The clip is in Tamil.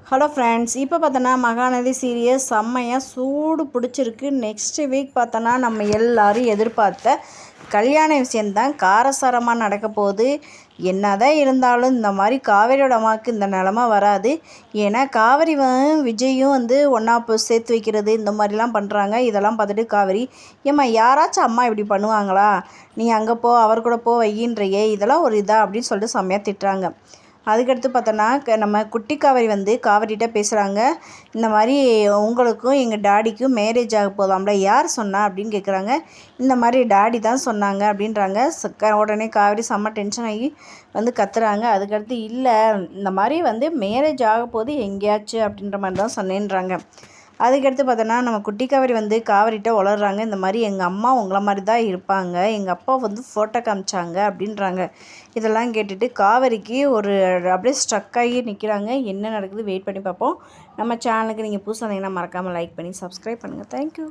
ஹலோ ஃப்ரெண்ட்ஸ், இப்போ பார்த்தோன்னா மகாநதி சீரியஸ் செம்மையாக சூடு பிடிச்சிருக்கு. நெக்ஸ்ட் வீக் பார்த்தோன்னா நம்ம எல்லோரும் எதிர்பார்த்த கல்யாண விஷயந்தான் காரசாரமாக நடக்க போகுது. என்னதான் இருந்தாலும் இந்த மாதிரி காவேரியோட அம்மாவுக்கு இந்த நிலமை வராது. ஏன்னா காவேரி விஜயும் ஒன்றா சேர்த்து வைக்கிறது இந்த மாதிரிலாம் பண்ணுறாங்க. இதெல்லாம் பார்த்துட்டு காவேரி, ஏம்மா யாராச்சும் அம்மா இப்படி பண்ணுவாங்களா, நீ அங்கே போ அவர் கூட போ வையின்றையே, இதெல்லாம் ஒரு இதா அப்படின்னு சொல்லிட்டு செம்மையாக திட்டுறாங்க. அதுக்கடுத்து பார்த்தோன்னா நம்ம குட்டி காவேரி காவேரிகிட்ட பேசுகிறாங்க. இந்த மாதிரி உங்களுக்கும் எங்கள் டாடிக்கும் மேரேஜ் ஆக போதாம்ல, யார் சொன்னா அப்படின்னு கேட்குறாங்க. இந்த மாதிரி டாடி தான் சொன்னாங்க அப்படின்றாங்க. உடனே காவேரி செம்ம டென்ஷன் ஆகி கத்துறாங்க. அதுக்கடுத்து இல்லை, இந்த மாதிரி மேரேஜ் ஆக போது எங்கேயாச்சு அப்படின்ற மாதிரி தான் சொன்னேன்றாங்க. அதுக்கடுத்து பார்த்தோன்னா நம்ம குட்டி காவேரி காவேரிகிட்ட உளறாங்க. இந்த மாதிரி எங்கள் அம்மா உங்களை மாதிரி தான் இருப்பாங்க, எங்கள் அப்பா ஃபோட்டோ காமிச்சாங்க அப்படின்றாங்க. இதெல்லாம் கேட்டுட்டு காவேரிக்கு ஒரு அப்படியே ஸ்ட்ரக் ஆகி நிற்கிறாங்க. என்ன நடக்குது வெயிட் பண்ணி பார்ப்போம். நம்ம சேனலுக்கு நீங்கள் புதுசாக இருந்தீங்கன்னா மறக்காமல் லைக் பண்ணி சப்ஸ்கிரைப் பண்ணுங்கள். தேங்க்யூ.